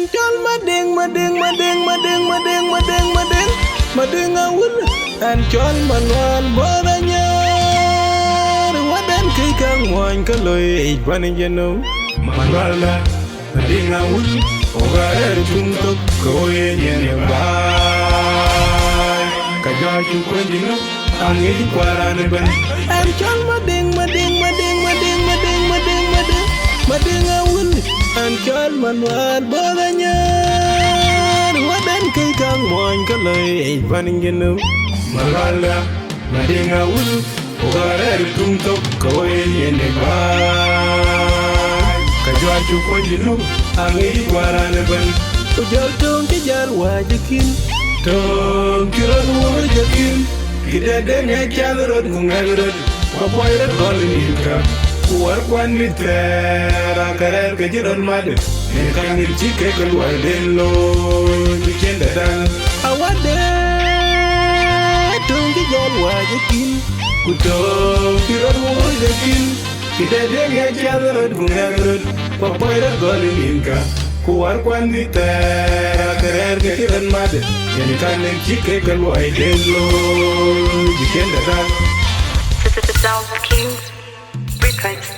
and Chol mading awul and Chol Mawan Boranya. What then Kikang one Kaloi, Panajano, Manwala, mading awul, over Gumtoong, Koe Kajaju Kwendino, Angi Quaranaban, and Chol mading awul and Chol Mawan Boranya. What then Kikang one Kaloi, Panajano, Manwala, mading awul, over Gumtoong, Koe Kajaju Kwendino, Angi Quaranaban, Ujal Kijal Wajakin. Tong kiran wajakin, kita dengar jalur ngungarut, papoirat golika, kuar kwan mitera karer kejiran madu, nekangir cike keluar delo, dicenda dan awade, tong kijal wajakin, kutong kiran wajakin, kita dengar jalur ngungarut, papoirat golika. Kuar kwan mitera karer kejiran madu. Yani kanen chike kalwa idelo dikenda da. The sounds of kings, records.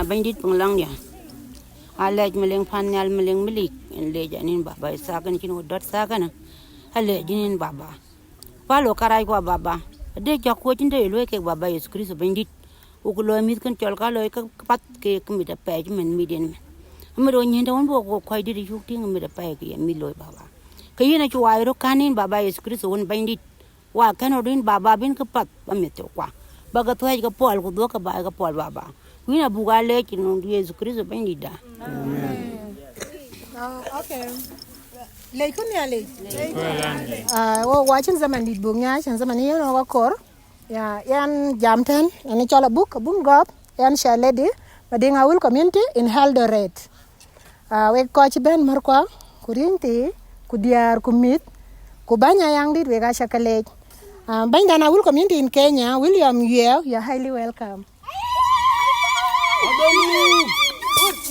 Bandit penglang dia. Alej meleng panel meleng milik. Leja nin baba isakan kini udot sakan. Alej jinin baba. Palo karai kwa baba. Ade jakwa cinta eloi ke baba Yesus Kristus bandit. Ukulo mit kan Chol kalau ke pat ke kemida page men midin. Amiro nyenda on bo ko diri yukti ngemida page ke miloi baba. Kayena chwa iro kanin baba Yesus Kristus on bandit. Wa kan odin baba bin ke pat pameto kwa. Baga tuai ke pol ku do ke ba ke pol baba. Wina Buga Da Angau Yesus Kristus bandida. Amen. Okay. Laikun ya le. Oh watching zaman di bunga, zaman ini orang wakor. Ya, yang jamten, yang Chol book, bungop, yang shaledi, Dinka Community in Eldoret. We coach ben markwa, kurinti, kudiar kumit, kubanya yang di we kasha college. Dinka Community in Kenya, Wieu, you're highly welcome.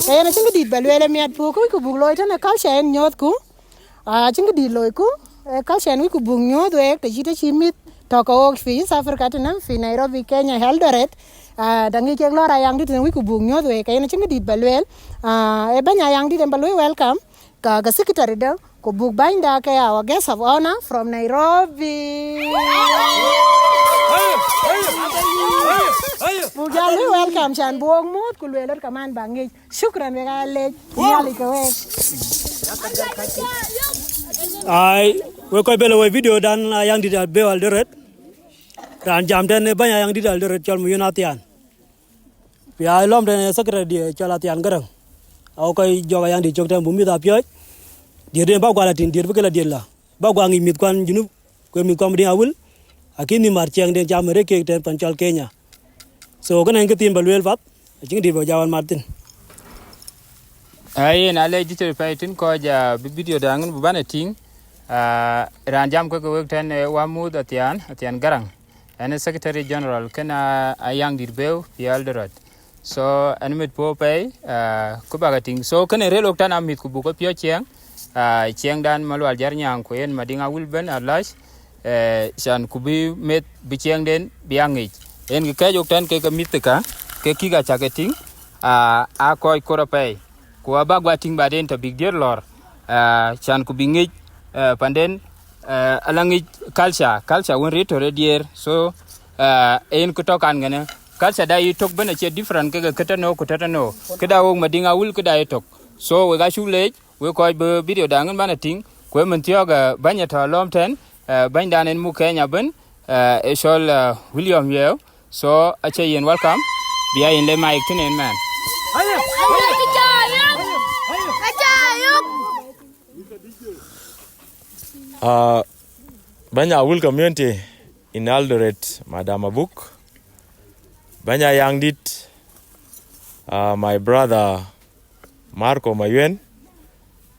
Kaya na chingi dit balwele miat po ko bug loy tan kal shen nyot ku chingi dit loy ku kal shen ku bug nyot we te jita chimit to ko fi South Africa tan fi Nairobi Kenya Eldoret dangi ke lora yang dit ku bug nyot we kaya na chingi dit balwel e banya yang dit balwe welcome ka secretary da ko bug binda ka our guest of honor from Nairobi. Bujalui welcome chan buong mood kulweler kaman bangi. Shukran wegale. Yali kowe. Ai we ko belo we video dan yang di Eldoret. Dan jam dan banyak yang di Eldoret Chol mu yunatian. Ya lom dan sekre di Chol latihan garang. Akoi Gieu yang di Jogja bumi ta pyoj. Dia den ba kwa latin dia bekela dia la. Ba kwa ngi mit kwan junub ko mi kom di awul. Akini marcheng den jam reke ten Chol Kenya. So kan yang ketin balwel vat, cing di Jawan Martin. Ai na le digital paitin ko ja video dangun bubana ting ran jam ko ten wa mud atian garang. Ane secretary general kana ayang dirbeu pi Eldoret. so animate po pay ku bagating so kene relok tan amit ku buko pio chiang chiang dan malwal jar nyang ko en madinga wulben alash san ku bi met bi chiang den biangi en ke jok tan ke mitka ke kiga chaketing a koy koropay ku abagwating baden to big dear lor san ku bingi panden alangi culture won reto redier so en ku tokan ngene culture da yitok bana che different ke katano keda wo madinga wul keda yitok so we ga shule we ko be video da ngan bana ting ko men tioga banya to lom ten ban dan en mu Kenya ben e shol William Wieu so ache yen welcome bia in le mic tin en man Ayual Community in Eldoret, Madam Abuk. Ayakdit, my brother Marco Mayuen,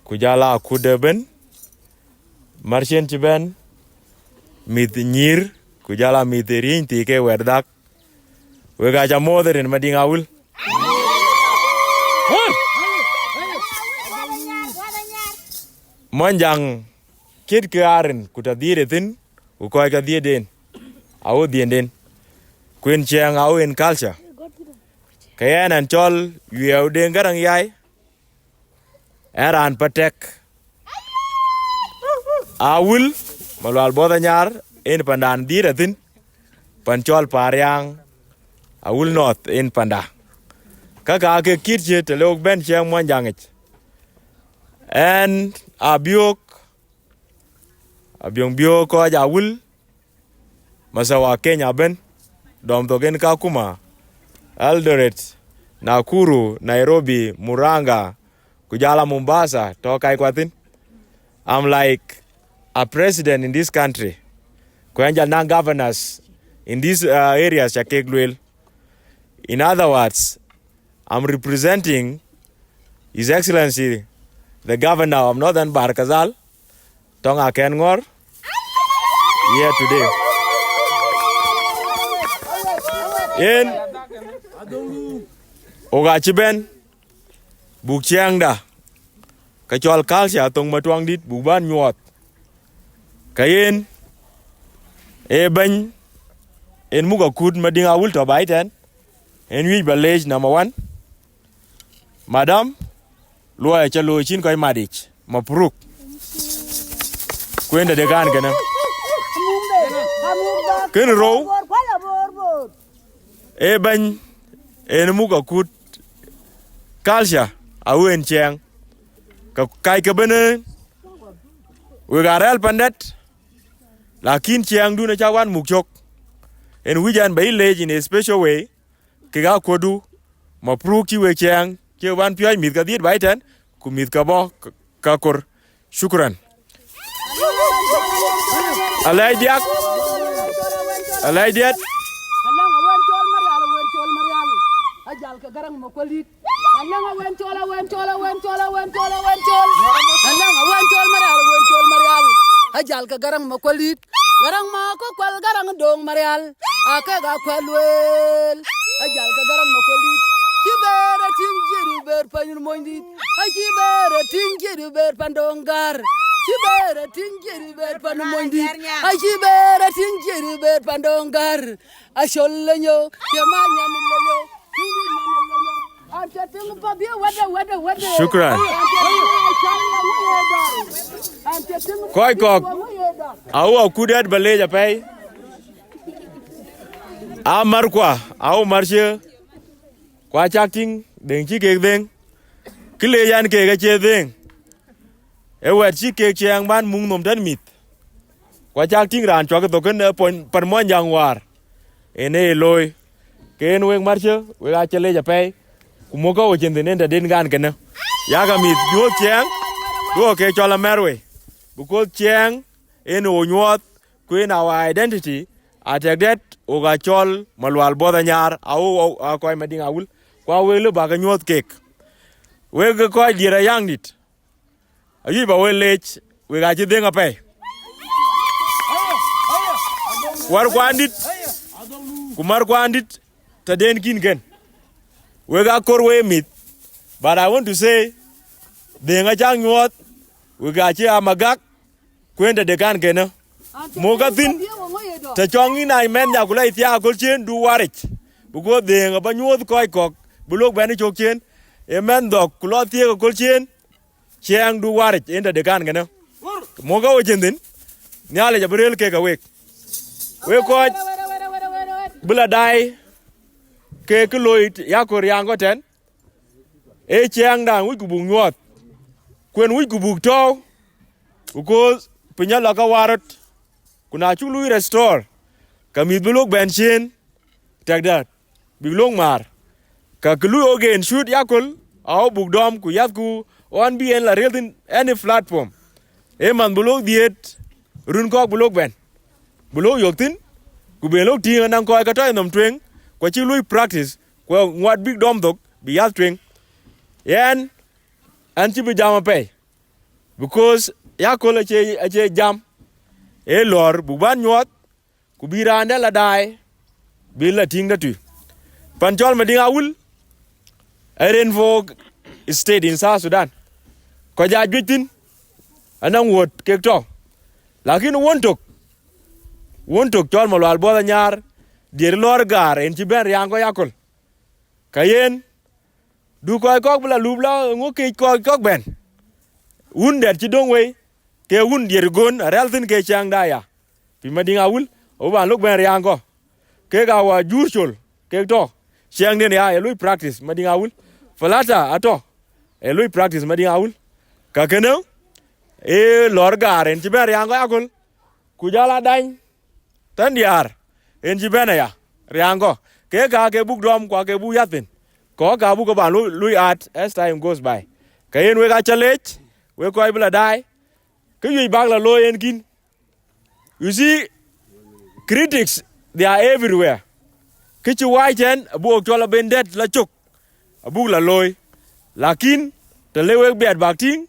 Kujala Kudeben, Martian Chiben, Mit Nir, Kujala Miterin, Tike Werdak, Wegaja mother in Madingawul. Manjang kid Karen could have did it who quite a dear den. I would the den. Queen Chiang Au in culture. Kayan and Chol, you have Dengarang Yai. Eran Patek. I will, Malwal Bodanyar, in Pandan Diratin. Panchol Pariang. I will not in Panda. Kaka kitchen to look Ben Chiang Manjangit. And Abiok Bio ko Ayawul Masawa Kenya Ben Dom Togen Kakuma Eldoret Nakuru Nairobi Muranga Kujala Mombasa Tokai Kwatin. I'm like a president in this country. Kwenja non governors in these areas Chakegluel. In other words, I'm representing His Excellency the Governor of Northern Barkazal, Tonga Kongor, here today. In Ogachiben, Bukchiangda, Kachol Kalsia, Tong Matuangdit, Buban Nyuat, Kayen, Eben, in Mugakud Madinga Wulta Baitan, and we village number 1. Madam, Lua Chalo Chin Koi Madich, Mapuruk. Kwenda de gan kana. Ken row. Eben en muka kut kalsha awen chang. Ka kai ka bene. We garel pandat. Lakin chang du na chawan mukchok. En wijan bay lej in a special way. Kiga kodu mapuruk ki we chang. Ke wan piai mit ka diet baitan ku mit ka bo ka kor. Shukran. Alaidiak. Alaidiat. Ajal ka garang mo kolit. Alang awen chol. Alang awen chol marial. Ajal ka garang mo kolit. Garang ma ko kwal garang dong marial. Aka ga kwalwel. Ajal ka garang mo kolit. Kibera tingiru ber panur mondi. Kibera tingiru ber pandongar. Kibera tingiru ber panur mondi. Kibera tingiru ber pandongar. Ashollenyo kemanya nillenyo. Shukran. Koi kok. Au kudat baleja pay. Amar kwa au marshe. Kwa chakting deng chi kek deng. Kile yan kek ache deng. Ewet chi kek chiang ban mung nom dan mit. Kwa chakting ran chwa token permon yang war. Ene loy. Ken weng marshe we ache leja pay. Kumoka o chendenen den gan kana. Yaga mit yo chiang. Go ke chola merwe. Because chiang en o nyot queen our identity Atagdet oga chol malwal bodanyar au akoi madinga wul kwa wele baga nyot kek wege ko dira yangdit ayi ba welech we ga jidenga pay war kwandit kumar kwandit ta den kin gen we ga kor we mit. But I want to say, denga chang nyuot, we ga chi amagak, kwenda dekan kena. Moga thin, ta chongi na imen ya kula itia akol chen du warich. Bugo denga ba nyuot koi kok, bulok bani chok chen, emen dok kula tia akol chen, chang du warich, enda dekan kena. Moga o jendin, nyale jabril ke ka wek. We koj, bula dai, ke kuloit ya kor yango ten, e chang dang wik kubung nyuot. Kwen wik kubung tau, because punya laka warot, kuna chulu restore, kami bulok bensin, tak dat, bilong mar, ka kulu again shoot yakul, au bugdom ku yat ku on bien la real in any platform. E man bulok diet, run kok bulok ben, bulok yoktin, ku belok tinga nang koi katoy nom twing, kwa chulu practice, kwa ngwat big dom tok, bi yat twing, yan, anti bijama pay, because yakul ache jam, e lor buban nyuot, ku biranda la dai, bila ting da tu. Panchol madinga wul, eren fo state in South Sudan. Ko ja jutin, anang wot kek to. Lakin wontok chol malwal boda nyar, dir lor gar en ci ben riango yakul. Kayen, du koy kok bla lubla ngo kek kok ben. Un der ci dongwe, ke un dir gon reltin ke chang daya. Pi madinga wul, o ban luk ben riango. Ke ga wa jurchol, ke to. Chang den ya lui practice madinga wul. Falata ato. Lui practice madinga wul. Ka keno e lor gar en ci ben riango yakul. Ku jala dany tan diar en ci ben ya riango. Ke ga ke buk dom kwa ke bu yatin. Ko ga bu ko ban lui art as time goes by. Kayen we ga challenge, we ko ibla dai. Ke yu bag la lo en kin. You see, critics, they are everywhere. Kichi waiten abu oktola bendet la chuk abu la loy. Lakin the lewe bad bakting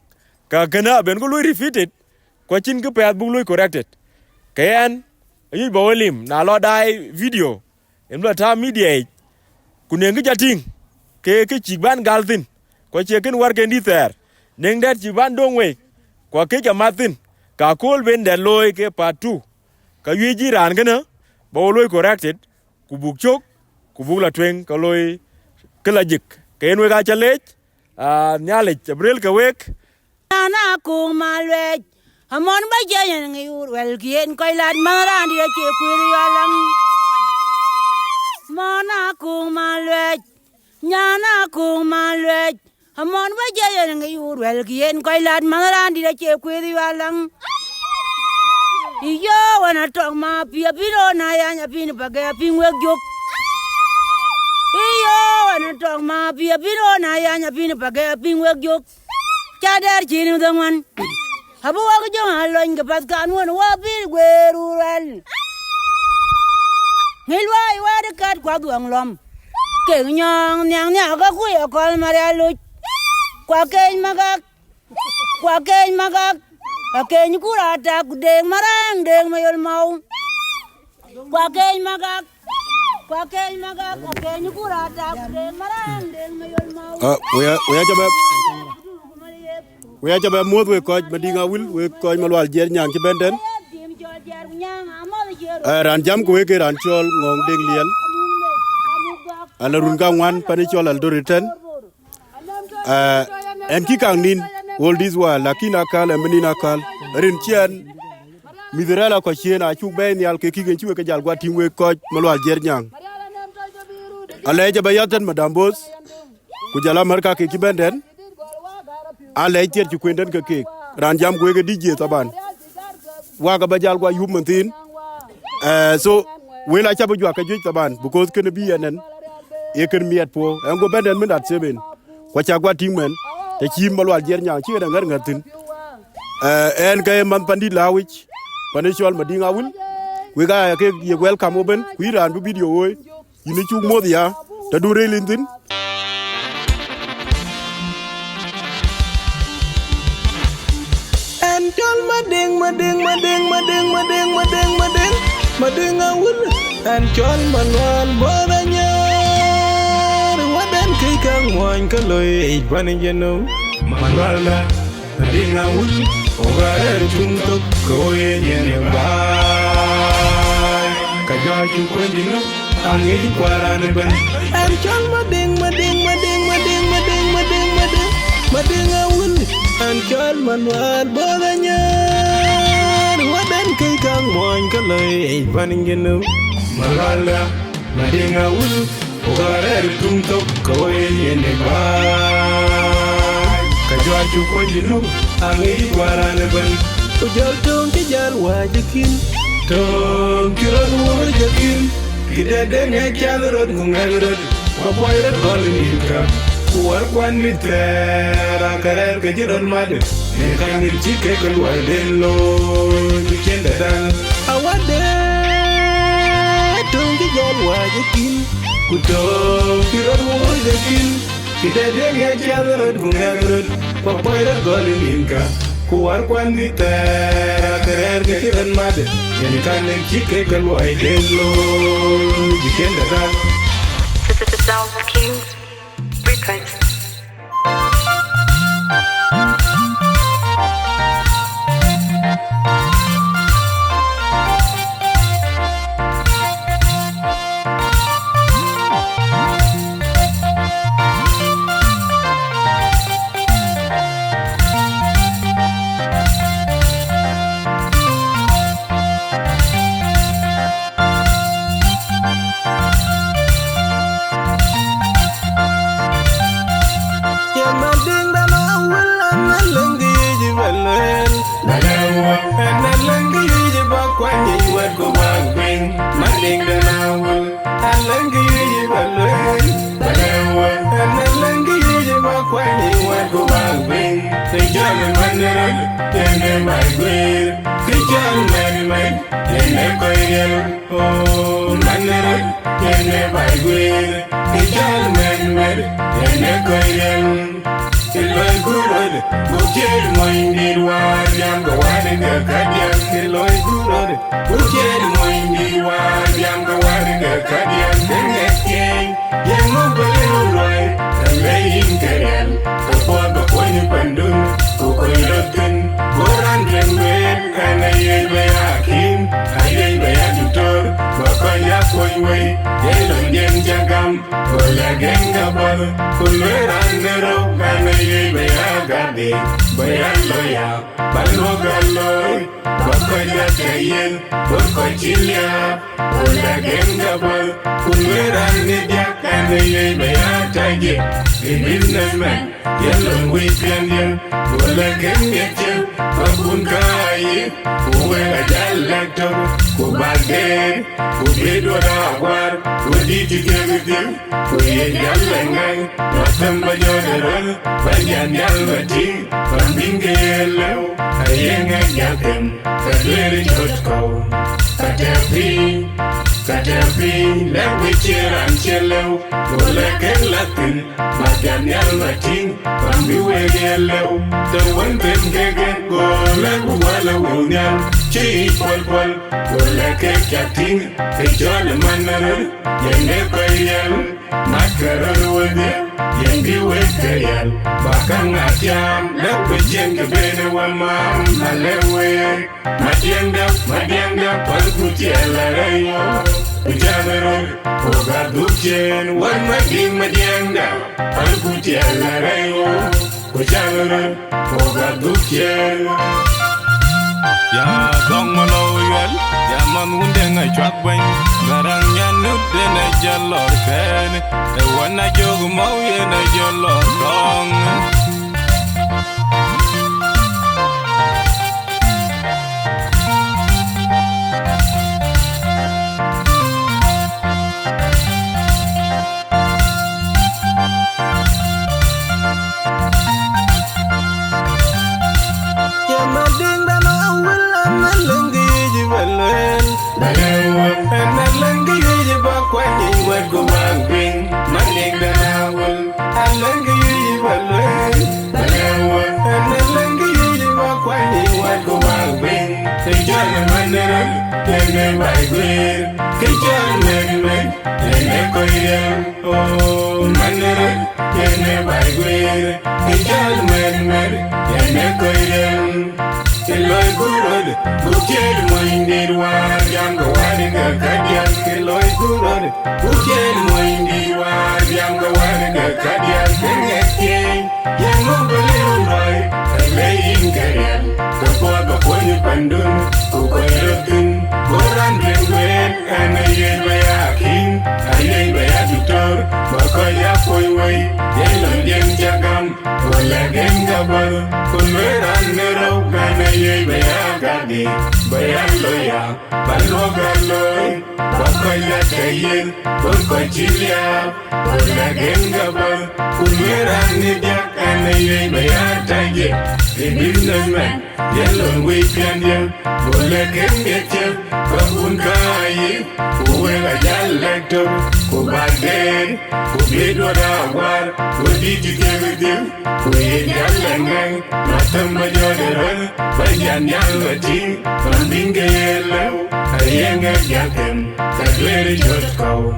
ka kana ben ko lui refitted ko chin ke pet bu lui corrected. Kayan ayi bawalim na lo dai video em la ta media kunen ke jating ke chiban galtin ko che ken war ken diter neng dat chiban dongwe ko ke jamatin ka kol ben den loy ke part 2 ka yiji ran kana bo loy corrected ku buk chok ku buk la tweng ka loy ke la jik ken we ga chalech nyale jabril ka wek na ku malwe amon ba jayen ngi wel kien koy lad maran di che kwiri yalang mona ku malwe nyana ku malwe amon ba jayen ngi wel kien koy lad maran di che kwiri yalang iyo wana tok ma pia biro na ya nya pin baga pin wek jok iyo wana tok ma pia biro na ya nya pin baga pin wek jok chadar chinu dongwan abu wa ko jong alon ga pat kan won wa bil gwerural ngilwa wa de kat kwa duang lom ke nyang nyang nya ga ku ya kol marialu kwa ke magak akeny kurata kudeng marang deng mayol mau kwa keny magak akeny kurata kudeng marang deng mayol mau we ya jabe mod we ko madinga wul we ko malwal jer nyang ci benden ran jam ko we ke ran chol ngong deg liel ala run ga wan pani chol Eldoret en ki kang nin all this while lakina kal menina kal rin chien midrala ko chien a chu be nyal ke kigen chi we ke jal gwa tim we ko malwal jer nyang ala jabe yaten madam boss ku jala marka ke ki benden ala tier ci kwenden ke ran jam ko ge DJ taban waga ba jal gwa yum mantin so we la chabu jwa ka juj taban because ken bi yenen e ken miet po en go benden min dat seben ko cha gwa timen te ci malwal jer nyang ci da ngar ngatin en kay man pandi lawich panicial madinga wul we ga ke ye welcome oben ku ran bu video woy yini ci modia ta du relintin and tell mading awul and tell manwal bodanya wadan kai kang moan kaloi banijeno malwala dinga wul ogare tunto koye yene ba kajaju kwendino angi kwarane ban am chan mading awul an chan manwar bodanya wadan kai kang moan kaloi banijeno malwala dinga wul ogare tunto koye yene ba kajaju kwendino angi kwarane ban ujal tong kijal wajikin tong kirod wajikin kidade ngechal rod ngungarod papoyrod golnika kuwar kwan mitera karer kajirod made nekangir chike kalwaden lo dikenda dan awade tong kijal wajikin kutong kirod wajikin kidade ngechal rod ngungarod papoyrod golnika kuwar kwan mitera karer kajirod made nekangir chike kalwaden lo dikenda dan The South Kings Frequency. Ya dong maloyal ya man wunde ngai chwak bang garang ya nude na jalor ken e wana jog mau ye na jalor dong ya mading da no will na lengi jibalen dalewa na lengi jiba kwani wet go bang mading da no will na lengi jibalen Ujen moindi war yam ga war ga kadian kengeke yang ngobele unroi lein karian ke poga poni pandun ku koyotun boran rengwen anaye bayakin aye bayadutor bakoya koywai yelon yen jagam wala gengabar kunweran nero anaye bayagade bayaloya balogaloy bakoya kayen Chilia, wala gengabar kunweran nidya anaye bayataye the businessman yellow weekend wala gengache kabun kai uwela jalekto kubade kubido da war kudiji kegde kuye jalengai matamba joderon bayan yalati bandinge yellow ayenga jakem kadwere jotkau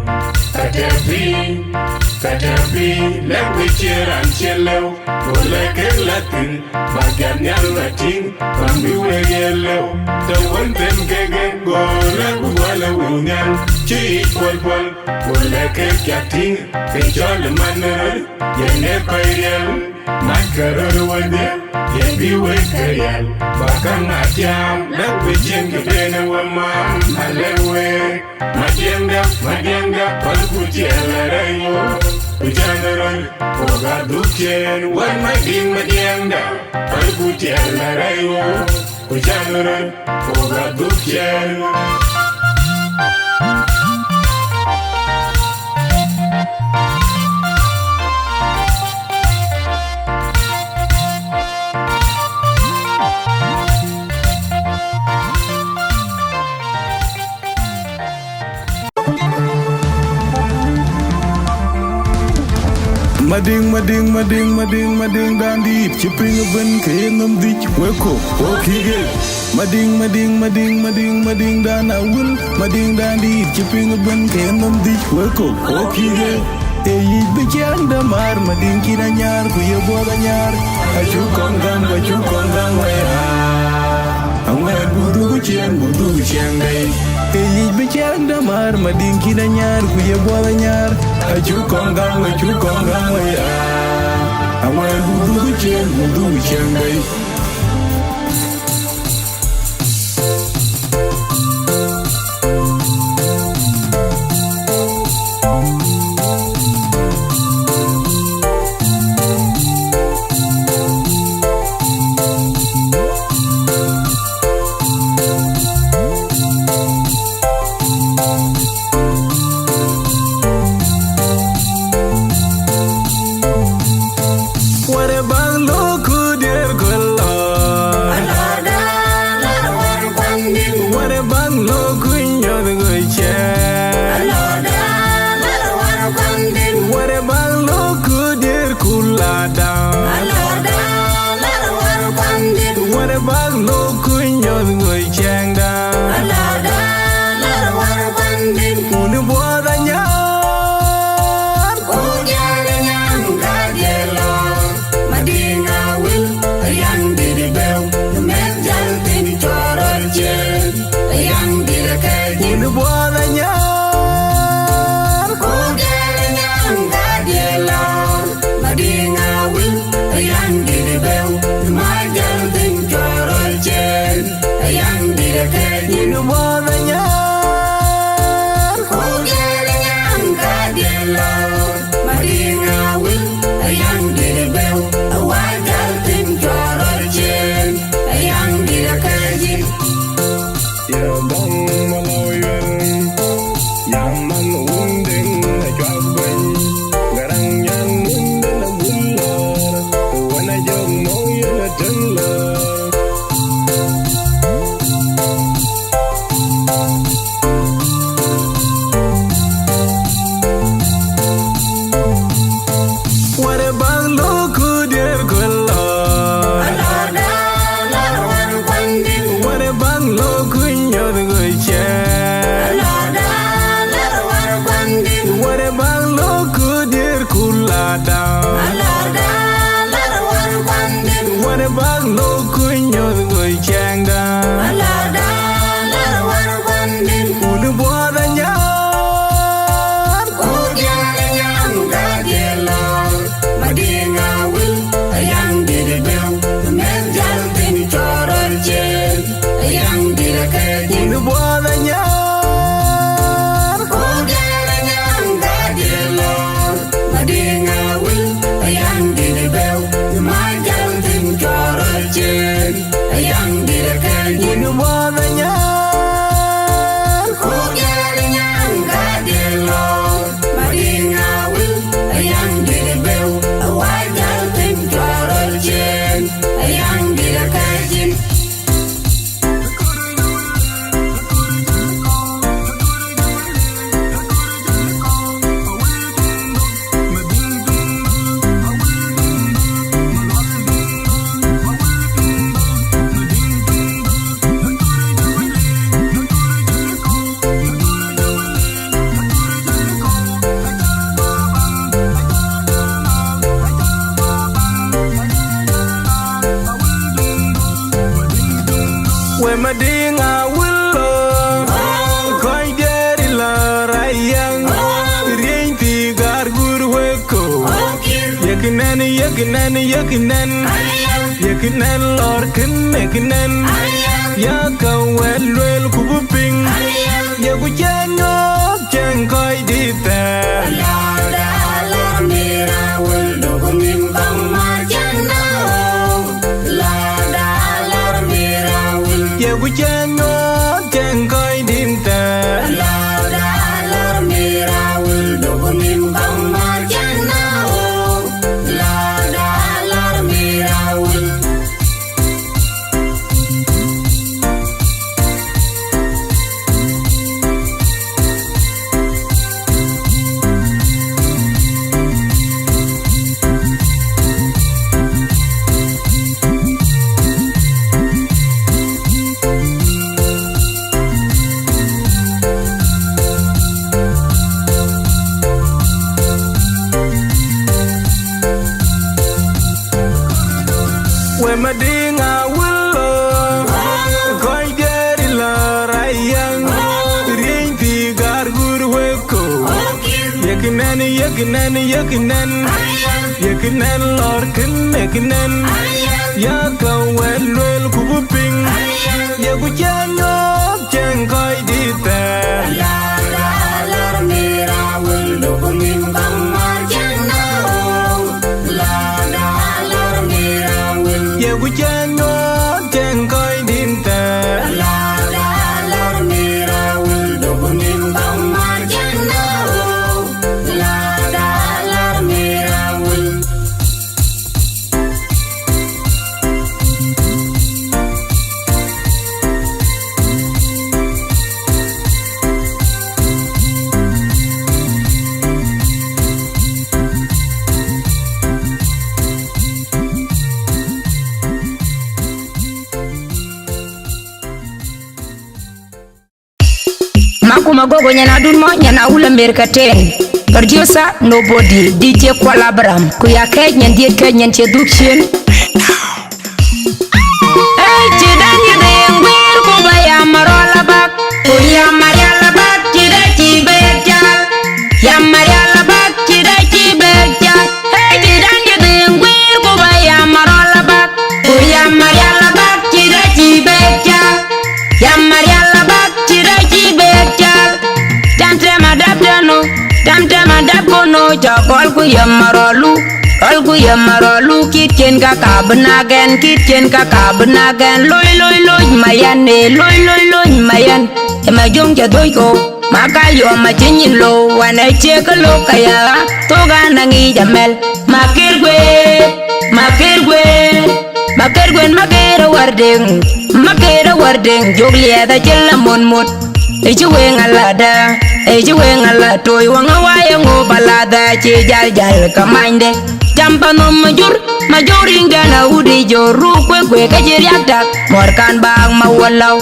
Katapi, let we cheer and chill, go like a Latin, bagan yalatin, and we were yellow. The one them gag go like Walla William, cheap one, go like a catting, a jolly manner, Yenepayel, Macaroni one there, Yebi Wakayal, Bakanatiam, let we change the penny one man, Alewe, Madianga, Palputiela. Ujangaran, Oga Duken, one my ding Madianga, Agutyar Rayo, Ujangaran, Oga Duken. Mading dandi chipping a ben kayenum dich weko okige mading dana will mading dandi chipping a ben kayenum dich weko okige eyi bijanda mar mading kinanyar kuye boga nyar achu kongam waya angwer budu chen dai eyi bijanda mar mading kinanyar kuye boga nyar achu kongam waya angwer budu chen dai rayang rien ti gar gur weko yaknan lor ken yaknan ya kawel wel kubuping ya bujano jeng koi dita la mira wel dogonim bang majana la mira wel ya bujano jeng koi dita la mira wel dogonim bang majana la mira wel Madinga willo koi deri la rayang rien ti gar gur weko yaknan lor ken yaknan ya kawel wel kubuping ya bujano jeng koi dita la mira wil dogonim bang majana ya bujano jeng koi dinta la mira wil dogonim bang majana la mira wil Magogo nyana dun mo nyana ula merkaten producer nobody DJ Kwalabram kuya Akech nyan diet ke nyan che dukshin hey chidan ye de ngwir ko baya marola bak kuya mariala bak chida chi bejal ya mariala bak chida chi bejal hey chidan ye de ngwir ko baya marola bak kuya mariala bak chida chi bejal ya mariala bak chida chi bejal Tamtema dab kono chakol ku yamarolu kitchen ka kabnagen loy mayan ema jong cha doy ko makayo ma chinyin lo wana che ka lo kaya to ga nangi jamel makirgwe makera wardeng joglia da chella monmot ejuwe ngala toy wanga waya ngo balada che jal kamande jampa no majoringa na udi joru kwe kajiriakta morkan bang mawalaw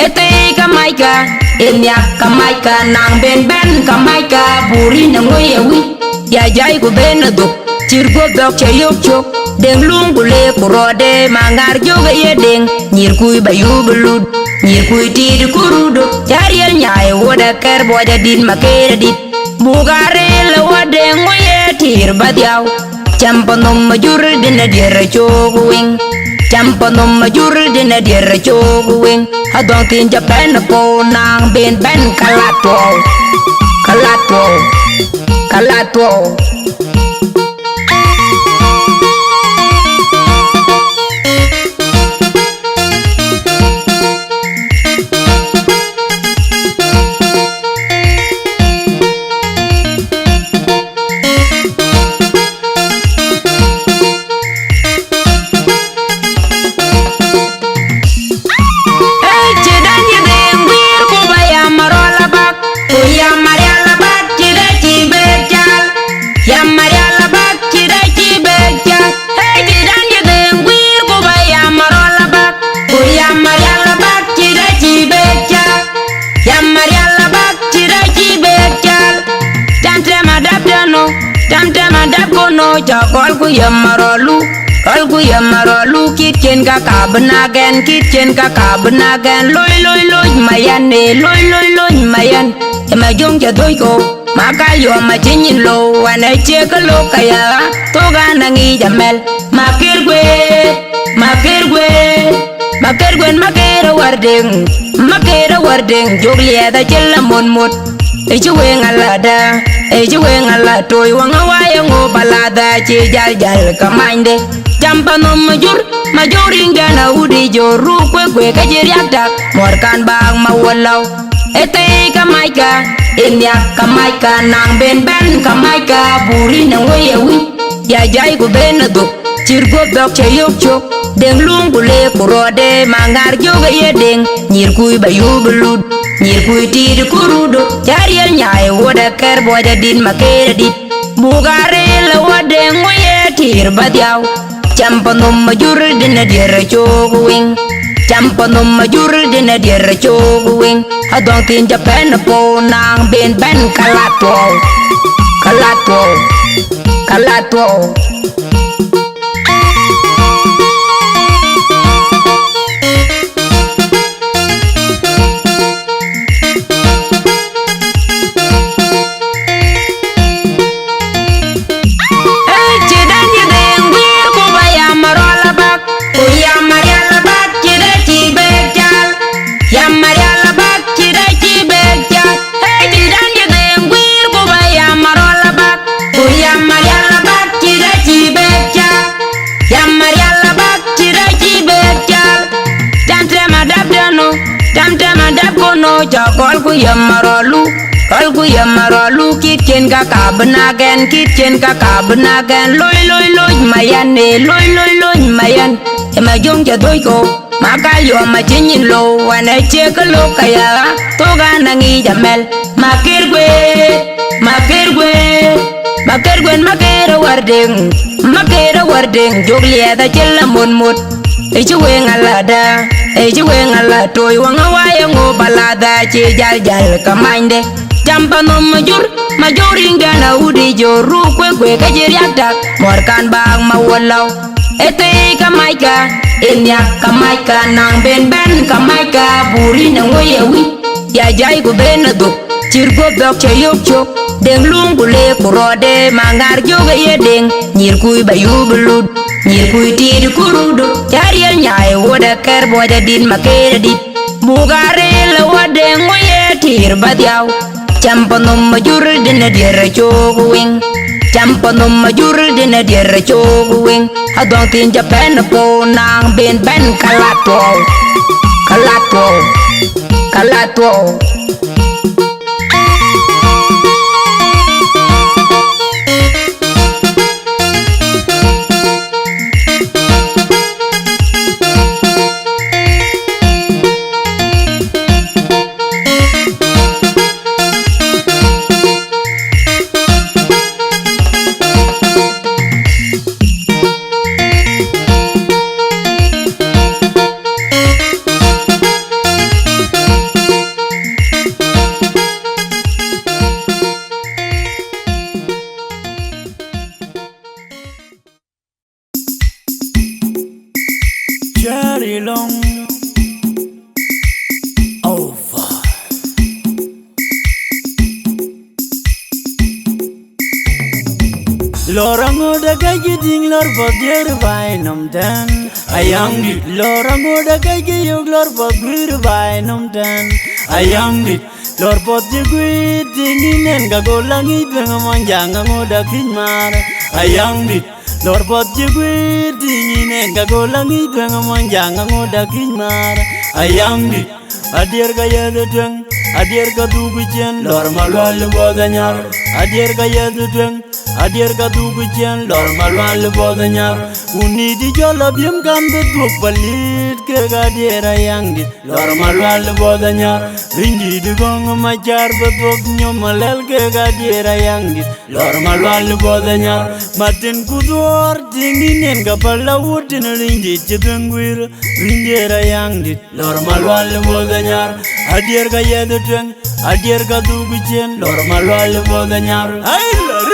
ete kamaika enya kamaika nang ben kamaika buri na ngoyewi ya jai ko benado cirgo dok chayok chok deng lungule kurode mangar joga yedeng nyirkui bayu belud nyirkui tid kurudo jariel nyai woda ker boja din makera dit bugare le wade ngoye tir badiaw champonom majur dina dira chogwing champonom majur dina dira chogwing adon tin japan po nang ben kalatwo Kol ku yamarolu kitchen ka kabenagen loy mayan ma jong ja doi ko ma ka yo ma chin lo wa na che ka lo ka ya to ga na ngi jamel ma kirgwe ma kirgwe ma kirgwen ma kera warding joglia da chella mon mot e juwe ngalada e juwe ngala toy wanga waya ngo balada che jal kamande jampa no majuri ngana udi joru kwe ka jiriata morkan bang ma walaw ete kamaika enya kamaika nang ben kamaika buri na wewi ya jai ko ben do cirgo dok cheyok chok deng lung bule kurode mangar joga ye deng nyir kuy bayu belud nyir kuy tir kurudo jariel nyai woda ker boja din makere dit bugare la wode ngoye tir badyaw champanum majur dina diere chogwing champanum majur dina diere chogwing adong tin japan po nang ben kalatwo Kol ku yamaralu kitchen ka benagen loy mayan ema jong ja doi ko maka yo ma chin lo wana che ka lo kaya to ga nangi jamel makirgwe makera warding joglia da chella mon mot e juwe ngala toy wanga waya ngo balada che jal kamande jampa no majuri ngana udi joru kwe ka jiriata morkan bang ma walaw ete kamaika enya kamaika nang ben kamaika buri na wewi ya jai ko ben do cirgo dok cheyok chok deng lung bule kurode mangar joga ye deng nyir kuy bayu belud nyir kuy tir kurudo jariel nyai woda ker boja din makere dit bugare la wode ngoye tir badyaw champanum majur dina diere chogwing adong tin japan po nang ben kalatwo Lorango da gaji ding lor bogir by nom dan ayang dit lorango da gaji yog lor bogir by nom dan ayang dit lor bogir gui dinginen ga golangi benga manjanga ngoda kinmar ayang dit lor bogir gui dinginen ga golangi benga manjanga ngoda kinmar ayang dit adir ga yadeng adir ga dugujen lor malwal bodanyar adir ga yadeng adir ka dugujen lor malwan le bodanyar uni di jola bim kan de duk balit ke ga dira yangdi lor malwan le bodanyar ringi di gong majar bedok nyomalel ke ga dira yangdi lor malwan le bodanyar matin kudur dinginen ga balawutin ringi chedengwir ringera yangdi lor malwan le bodanyar adir ka yedeng adir ka dugujen lor malwan le bodanyar ay lor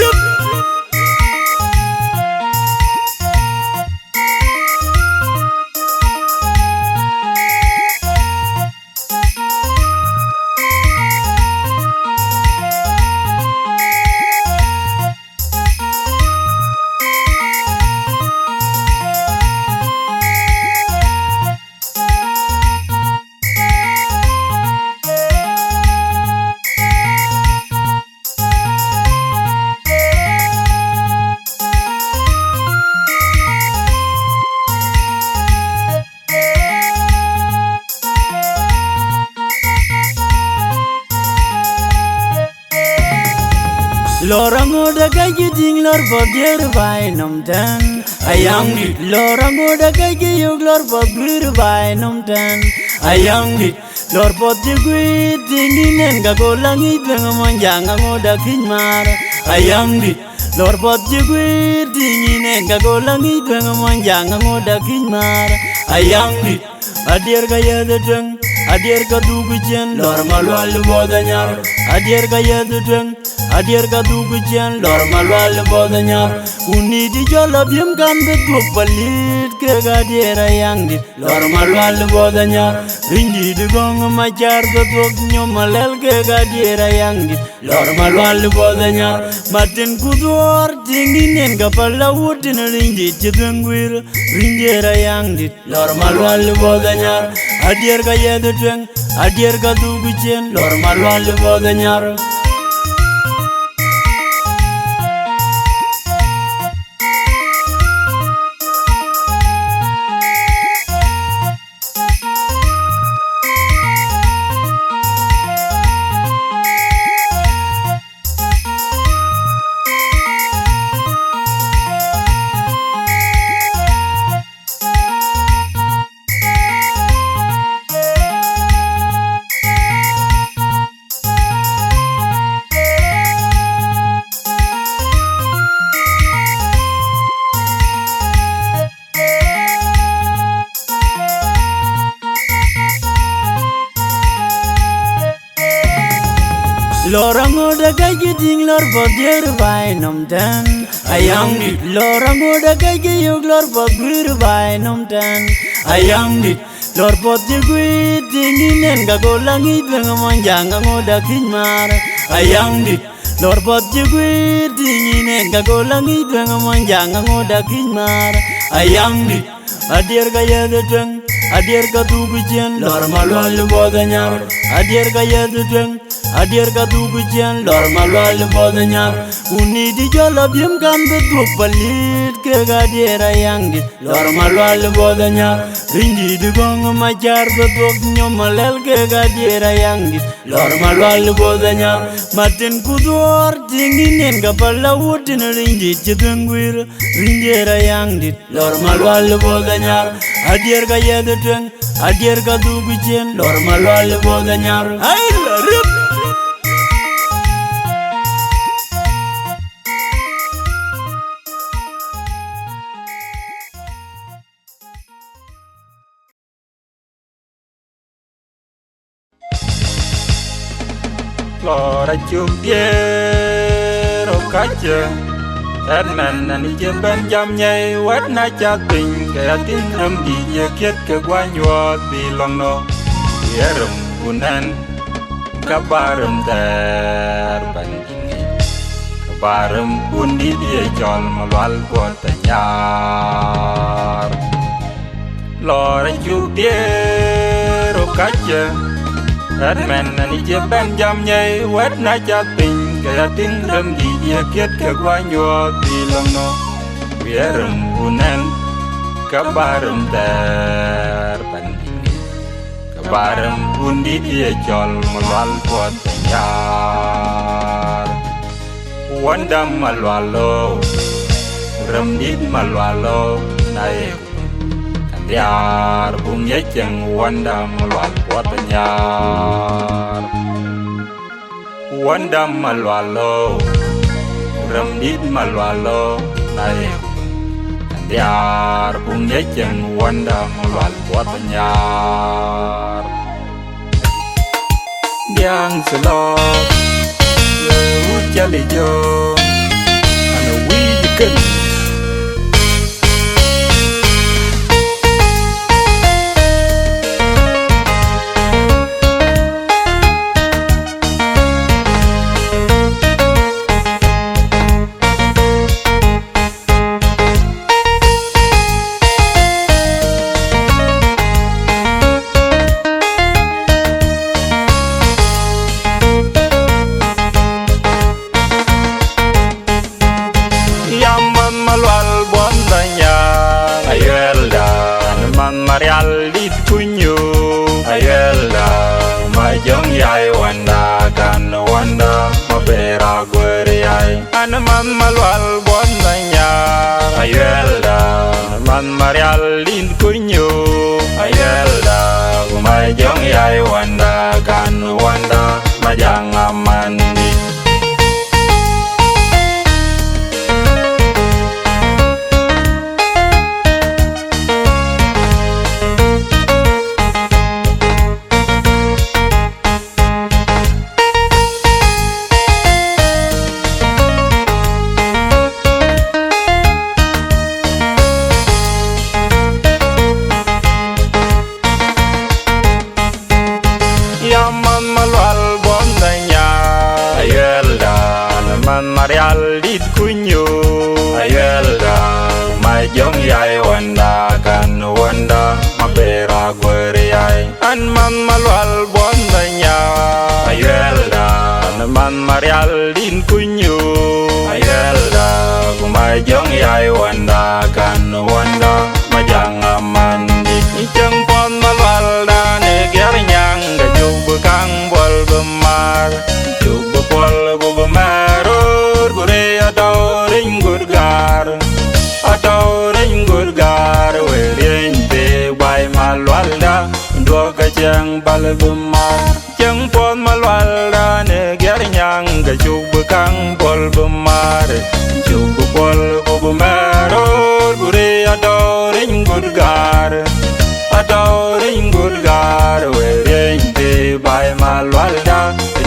Lorango da gaji ding lor bodier by nomten. Ayakdit lorango da gaji yog lor bodier by nomten. Ayakdit lor bodier gui dinginen gagolangi bengamonjanga ngoda kinmar. Ayakdit lor bodier gui dinginen gagolangi bengamonjanga ngoda kinmar. Ayakdit adier gaya the drunk. Adier ka dugujen lor malwal bodanyar. Adier gaya the drunk. Adier ka dugujen lor malwal bodanyar. Uni di jola bim kan beduk balit ke gadier Ayakdit lor malwal bodanyar. Ringi di gong macar beduk nyomalel ke gadier Ayakdit lor malwal bodanyar. Matin kudur dinginen kapala wutin ringi jidengwir. Ringi Ayakdit lor malwal bodanyar. Adier ka yeduteng, adier ka dugujen lor malwal bodanyar. Lorango da gaji ding lor bodier by nomten. Ayakdit lorango da gaji yog lor bodier by nomten. Ayakdit lor bodier gui dinginen gagolangi bengamonjanga ngoda kinmar. Ayakdit lor bodier gui dinginen gagolangi bengamonjanga ngoda kinmar. Ayakdit adier gaya the drunk. Adier ka dugujen lor malwal bodanyar. Adier gaya the drunk. Adier ka dugujen lor malwal bodanyar. Uni di jola bim kan beduk balit ke gadier Ayakdit lor malwal bodanyar. Ringi di gong macar beduk nyomalel ke gadier Ayakdit lor malwal bodanyar. Matin kudur dinginen kapala wutin ringi jidengwir. Ringi Ayakdit lor malwal bodanyar. Adier ka yeduteng, adier ka dugujen lor malwal bodanyar. Ay larup. Lora chupier okache Edman and Jimban Jamye what na chatting Katin di ye kiet ke guanyo bilong no Yerum unan kabarum der bandingi Kabarum undi die jol malwal botanyar Lora chupier okache Edman and Jimban Jamye what na chatting Katin di ye kiet ke guanyo bilong no Yerum unan kabarum der bandingi Kabarum undi dia jol malwal botanyar Wanda malwalo Ramdit malwalo naik Kandiar bung yecheng wanda malwal botanyar Wanda malwalo Ramdit malwalo naik Kandiar bung yecheng wanda malwal botanyar Diang selok Jali jo Ana wijikan Yamba an man malwal bon nya ayelda man marial lin kunyo ayelda umay jong yai wanda kan wanda majang amandi Marial dit kunyo ayelda mai jong yai wanda kan wanda mapera gweriai an man malwal bondanya ayelda man marial din kunyo ayelda mai jong yai wanda kan wanda majang amandi ichang pon malwal da ne ger nyang ga jubu kang bol bemar jubu bol bemar Adoring gurgar werin te bai malwalda do ka chang balbumar chang pon malwalda ne ger nyang ga chub kang bol bumar chub bol bumar gure adoring gurgar werin te bai malwalda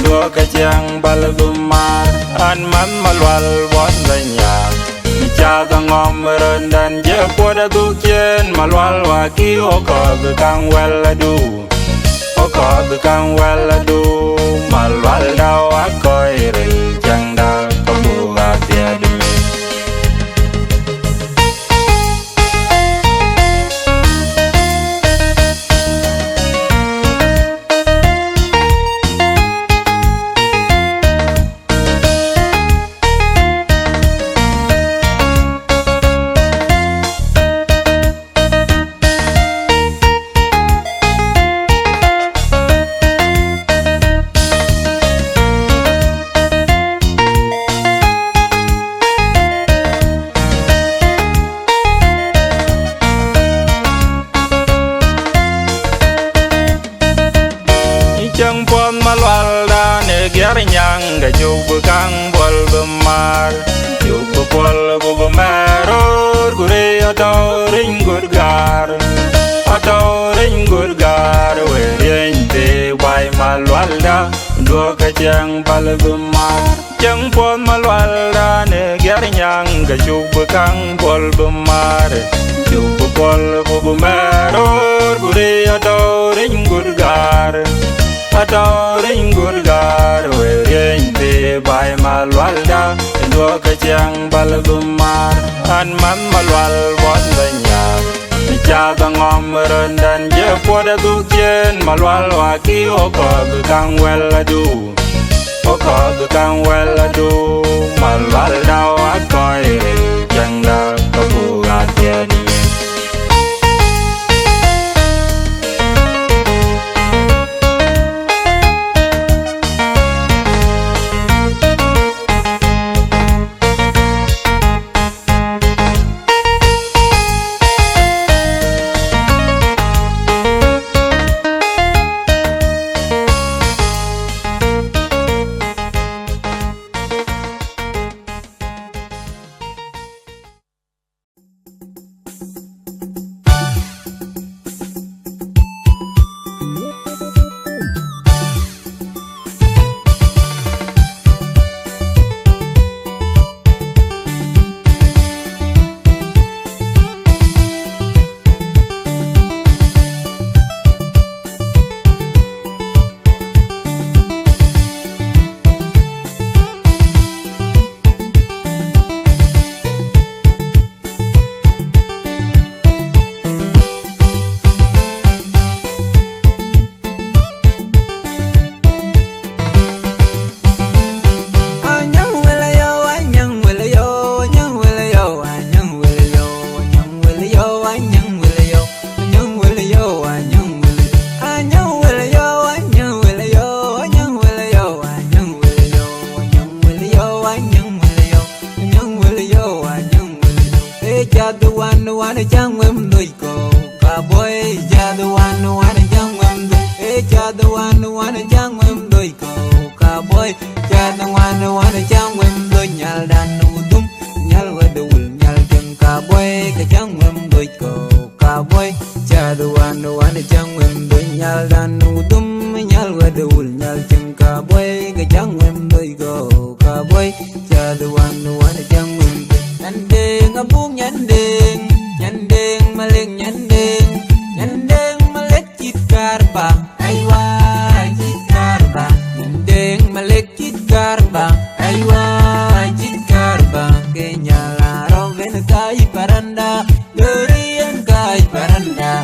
do ka chang balbumar an man malwal bon lanya Chaga ngom rendan je poda dukien malwal waki okog kang wela du malwal da akoi ril jangda Buga Da Nyang ga jubu kang bol bemar jubu bol bemar gure adoring gurgar werin te bai malwalda do ka chang bal bemar chang pon malwalda ne ger nyang ga jubu kang bol bemar jubu bol bemar gure adoring gurgar werin te bai malwalda do ka chang balbumar an man malwal bon lanya chaga ngom rendan je poda dukien malwal waki okog kang wela du malwal da akoi jangda Buga Da one jang wem doiko ka boy ja the one jang wem do e ja the one jang wem doiko ka boy ja the one jang wem do nyal dan udum nyal wadul nyal jeng ka boy ka jang wem doiko ka boy ja the one jang wem do nyal dan udum nyal wadul nyal jeng ka boy ka jang wem doiko ka boy ja the one jang wem Nyandeng abung nyandeng maleng nyandeng malek chit karba aywa chit karba nyandeng malek chit karba aywa chit karba kenyala roven kai paranda dorian kai paranda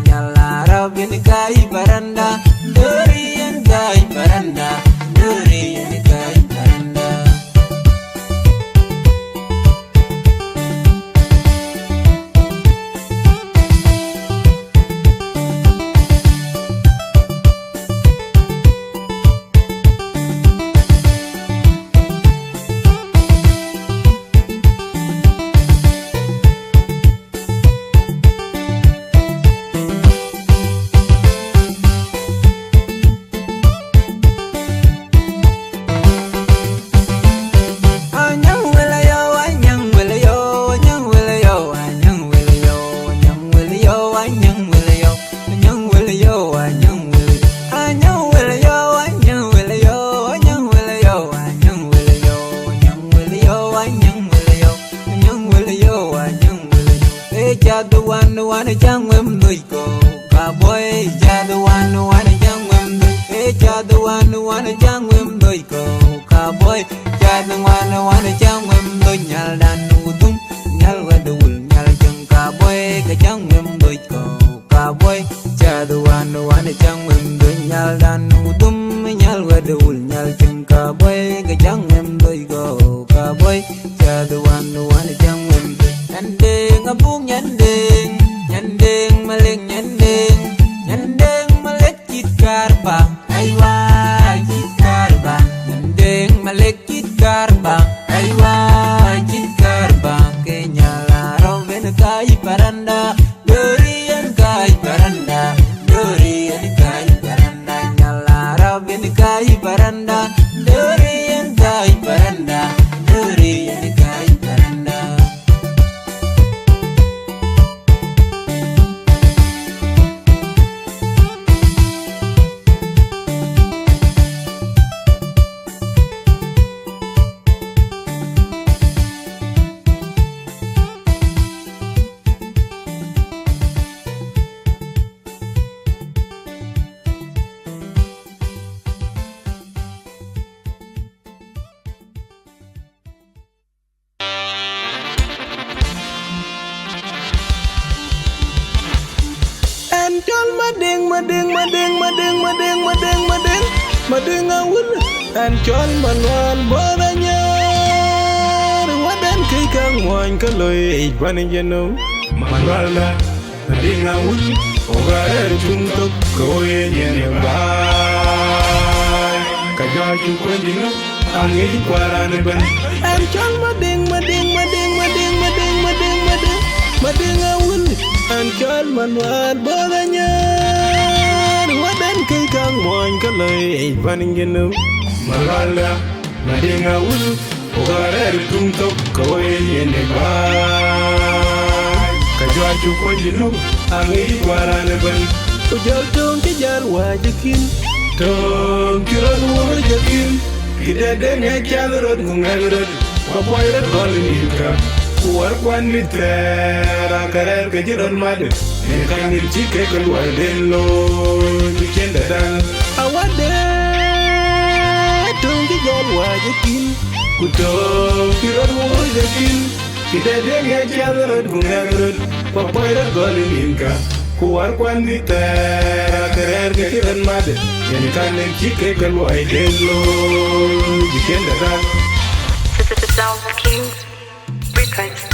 nyala roven kai paranda dorian kai paranda Madinga will and Chol Mawan Bonanya. What then Kikang one Kaloi, Banijano, Manwala, Madinga will over Junto, Koy and Kajaku Quendino, and Yquaranaban, and Chol Mading. Madinga will and Chol Mawan Bonanya. Wadan kay kang moan kalay paningenu malala madinga ul ogarer tumtok koy yene ba kajaju ko dinu angi warane ban ujal tong ki jar wajikin tong kiran wajikin kidade ne chalrod ngarod ko boyrod golinka war kwan ni tera karer ke jiron mad ne kan ni chike ko wadelo dikenda dan awade tongi gon wajikin kuto kirod wajikin kidade ne chalrod ngarod ko boyrod golinka war kwan ni tera karer ke jiron mad ne kan ni chike ko wadelo dikenda dan South Kings Records.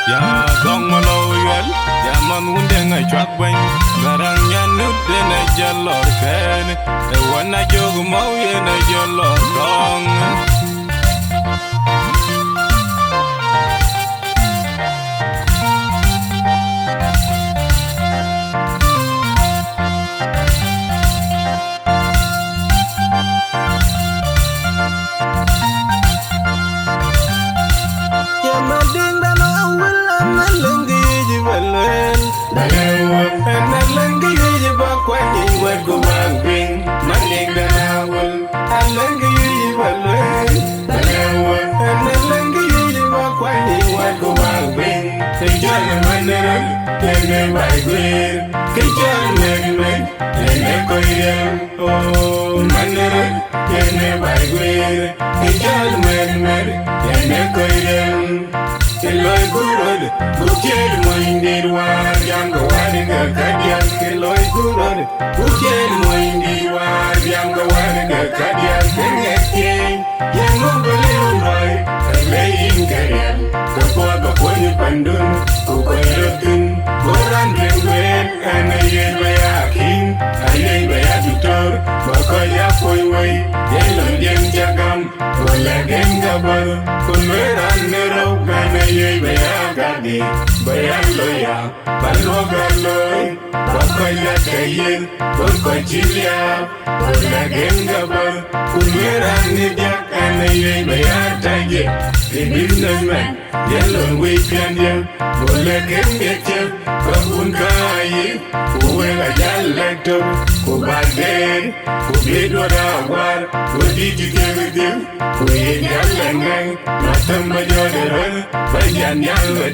Ya gong malo yel, ya man wunde ngai chwak bang, garang ya nude na jalor ken, e wana jog mau ye na jalor dong. Go back, bring my name down. I like you, ene bai gwer kichal men ene koyem oh manere ene bai gwer kichal men ene koyem Eloy gurod bukel moindir war jango wariga kadian Eloy gurod bukel moindir war jango wariga kadian Kengetye yango bole unroy Lein karian Kapwa pandun Kukoyotun Goran rengwen Anaye bayakin Ayay bayadutor Bakoya poyway Yelon jem jagam Wala gem gabal Kunweran nero Anaye bayagadi Bayan loya Balwa galoy Bakoya kayin Bakochilia Wala gem gabal Kunweran nidyak Anaye bayatagye Business man, yellow weekend, Bola can get you, Kabunkai, who will a jallecto, who bad day, who did what I want, who did you get with you, who ain't yelling, not a major, but yan yellow,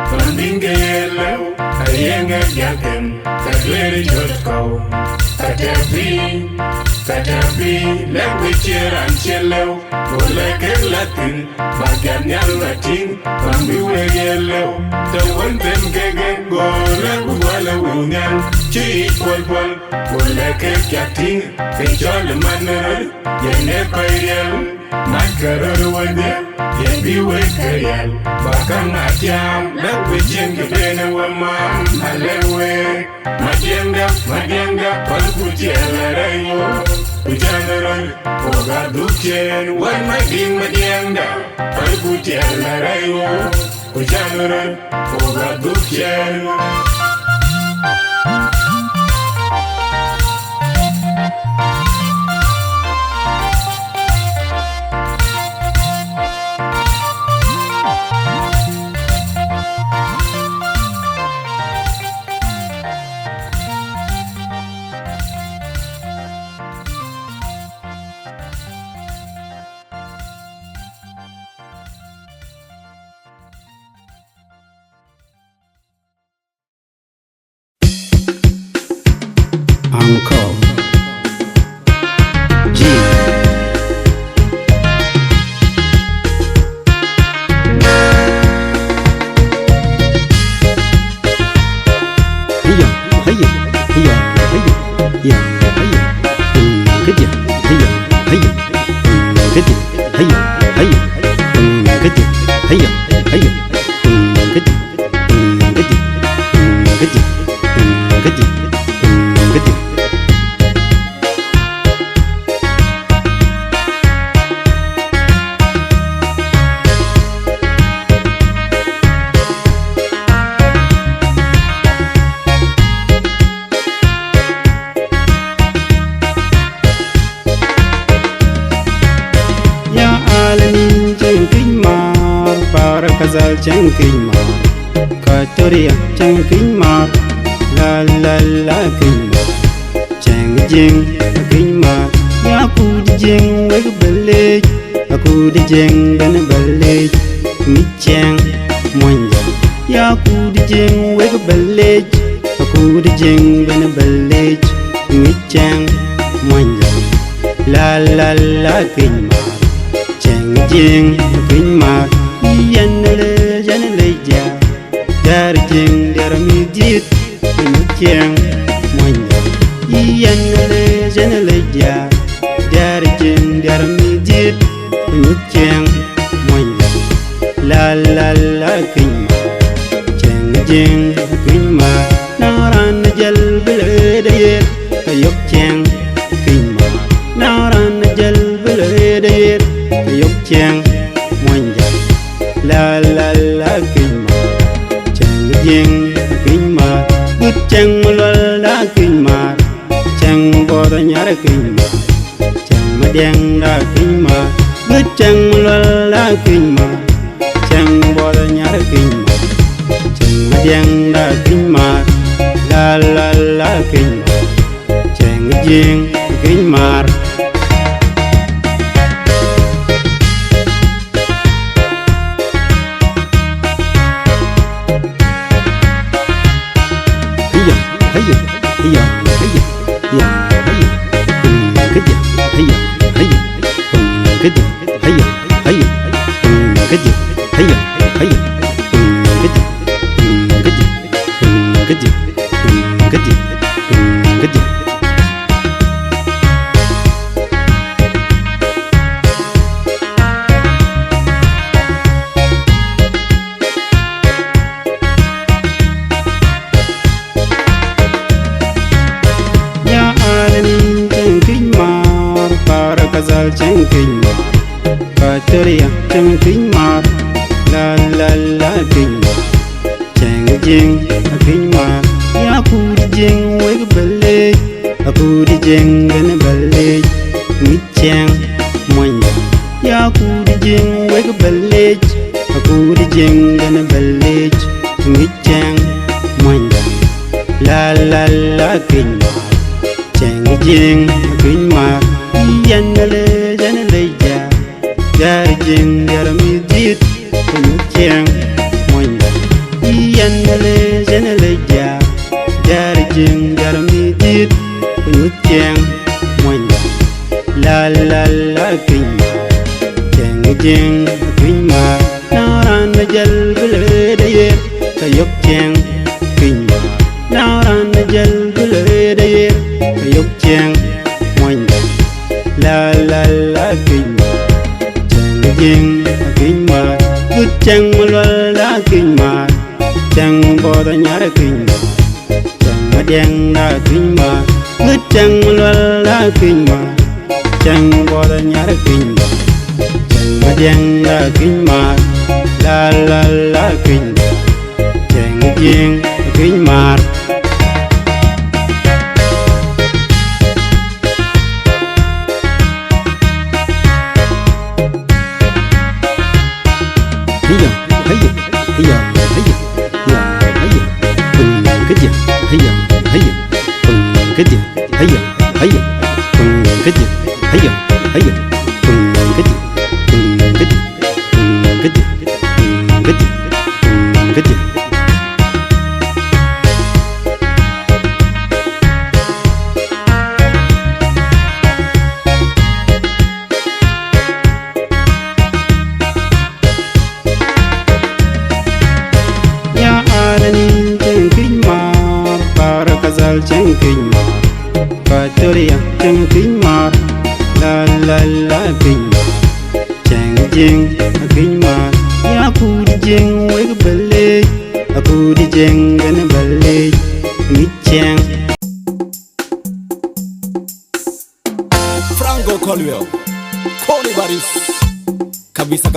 from Dinka yellow, a young yakin, that very just go. Katapi, let me cheer and chill, go like a Latin, but can yell Latin, from the way yellow. The one them gag go like Walla Wungan, cheap one, go like a catting, a jolly manner, Yenekoyel, Macaroni one there, Yebi Wakayel, Bakanatiam, let me change the pen woman, Alewe, Madianga, Palputiel, Ujanara, Oga Duchen, one my king Madianga, Palputiel, Ujanara, Oga Duchen. Akol G Chang kinh mà Katoria chang kinh mà la la la kinh mà chang jing kinh mà ya ku di jing we belle aku di jing ben belle mi chang monya ya ku di jing we belle aku di jing ben belle mi chang monya la la la kinh mà chang jing kinh mà yanele ja darjing daramidit michang monya yanele janele ja darjing daramidit michang monya la la la kinma chang jing kinma naran jal belede yok chang kinma naran jal belede yok chang monya la la la kinma chang jing kinma gut chang la la kinma chang bor nyar kinma chang madeng da kinma gut chang la la kinma chang bor nyar kinma chang madeng da kinma la la la kinma chang jing kinma Kedi, hiya, hiya, kedi, hiya, hiya, kedi, kedi, kedi, kedi, kedi. Cheng kinh mar, Katoria cheng kinh mar, la la la kinh mar, cheng jing kinh mar, ya pudi jing wek belle, a pudi jing gan belle, mi cheng monya, ya pudi jing wek belle, a pudi jing gan belle, mi cheng monya, la la la kinh mar, cheng jing kinh mar. Yanale janaleja Yarjin yaramidit Kunyukyang Moinda Yanale janaleja Yarjin yaramidit Kunyukyang Moinda La la la kinya Jeng kinya Naran najal guladaye Kayok jeng kinya Naran najal guladaye Kayok jeng Moinda La la la kinh mar, chàng jing kinh mar, good chàng malwal la kinh mar, chàng bò da nhara kinh mar, chàng madeng la kinh mar, good chàng malwal la kinh mar, chàng bò da nhara kinh mar, chàng madeng la kinh mar, la la la kinh mar, chàng jing kinh mar.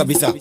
Kabisa.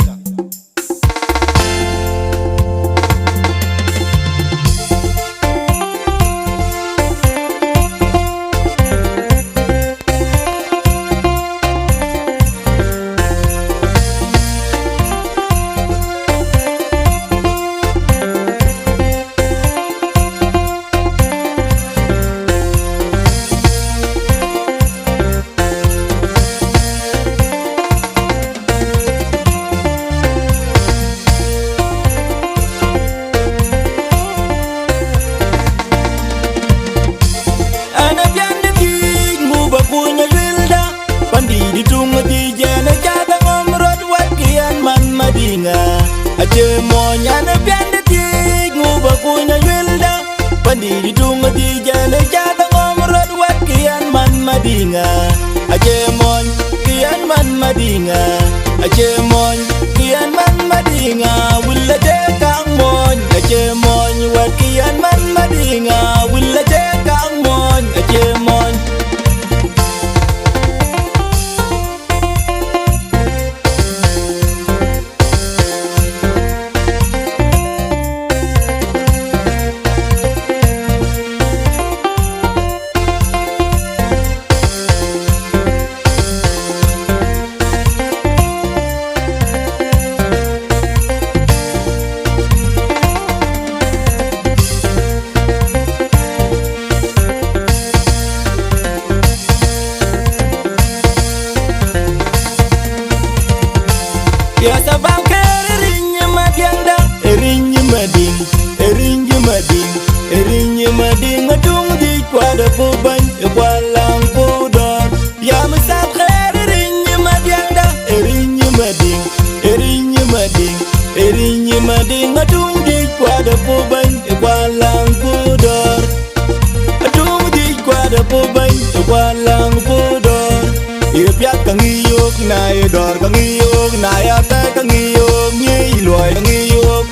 dor ka ngiyok na ya ta ka ngiyok nyi loy ka ngiyok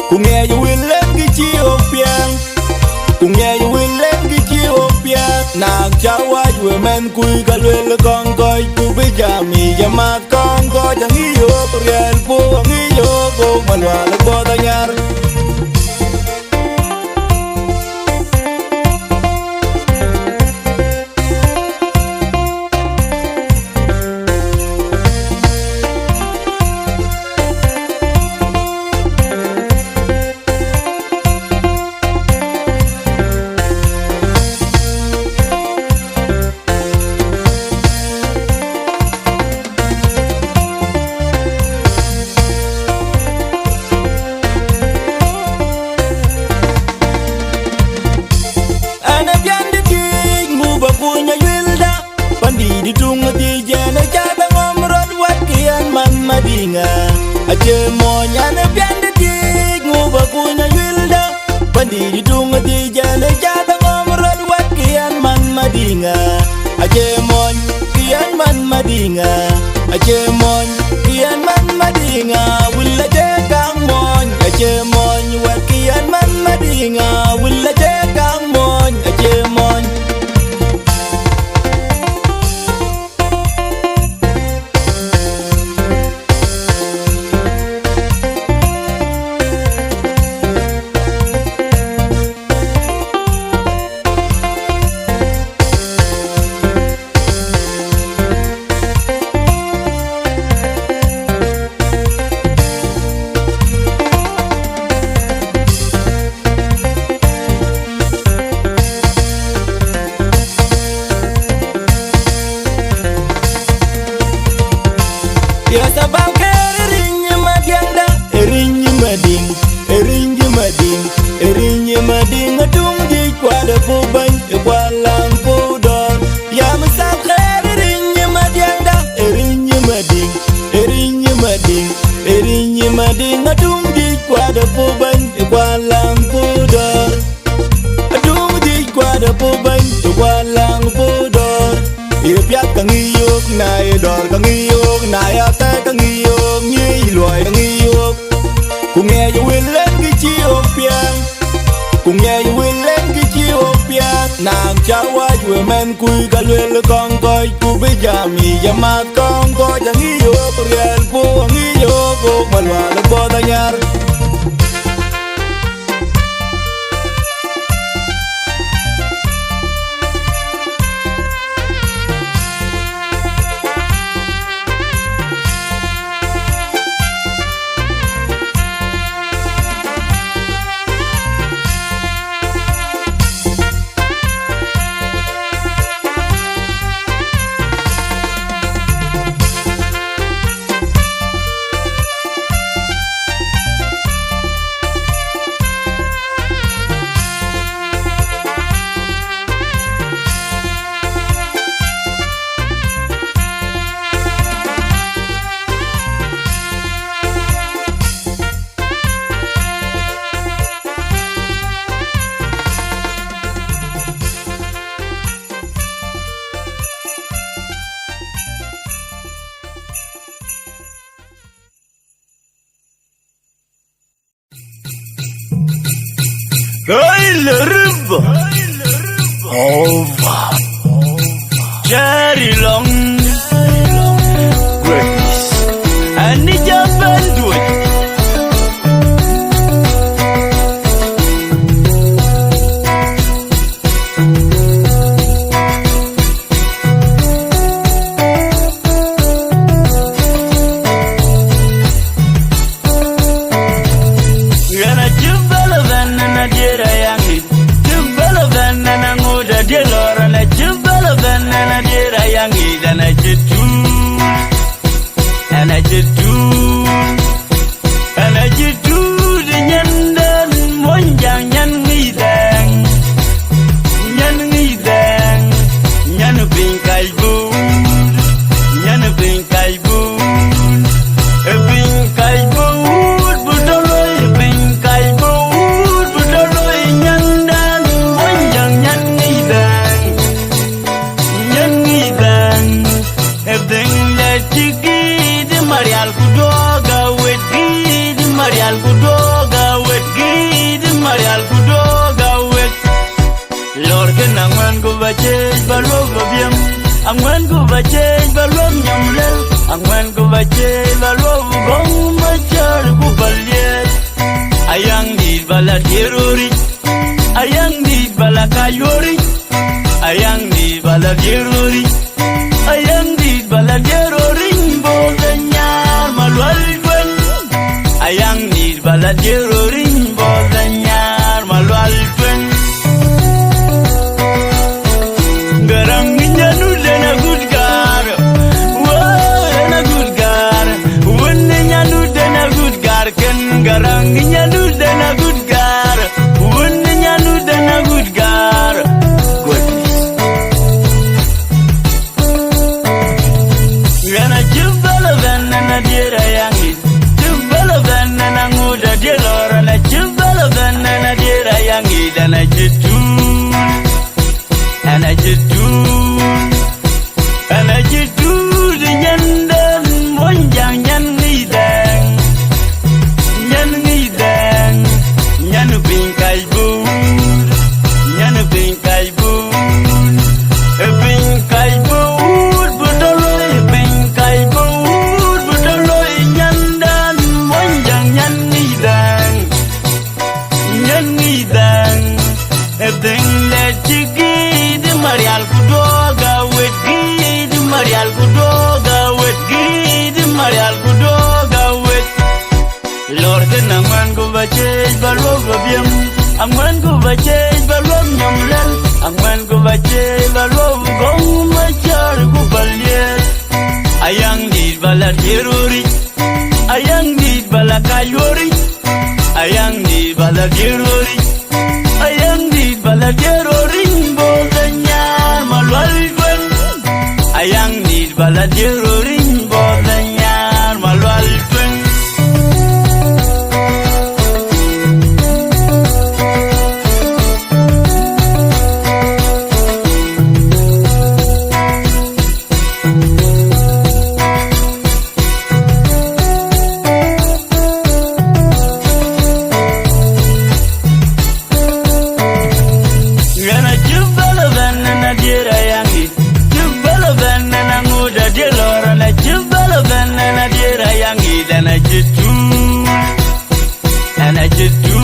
ku nge yu wilen ki chi opiang ku nge yu wilen ki chi opiang na chawa yu men kui ka lwel kong koi ku be jami jamat kong ko ja ngiyok riel pu ngiyok ko malwal bo da nyar Jerry Long Grace and Nija Bandwood. Gonna jubala van and I did a young jubala van and I moved a dealer and I jubala van and I did a young and I balwo biem. Angwen ku bache balwo nyamlel. Angwen ku bache balwo gong machar ku balyet. Ayang di bala diruri. Ayang di bala kayuri. Ayang di bala diruri. Ayang di bala diruri. Boganyar malwal gwen. Ayang di bala diruri. Boganyar malwal gwen. Garang nyanu dena good gar. Whoa, dena good gar. When nyanu dena good gar. Ken garang nyanu dena good gar. When nyanu dena good gar. Gana jubala banana dira yangi. Jubala banana nguda dilora na jubala banana dira yangi dana jitu. And I just do the yandan one young yan needang yanu pink I boo yanu pink I boo a pink I boo but a pink I boo but a yandan one young yan needang a thing that you give Marial Kudoga with Gid, Marial Kudoga with Gid, Marial Kudoga with Lord and Aman go Bache, Balova Biam, Aman go Bache, Balom Yamlel, Aman go Bache, Balov, Gong Machar, Gubaliet, Ayang did Baladiruri, Ayang did Balakayuri, Ayang did Baladiruri, Ayang did Baladiruri. Ayang need baladero ring bodanyar malwal pen. Gana jubala banana dira yangi. And I just do, and I just do,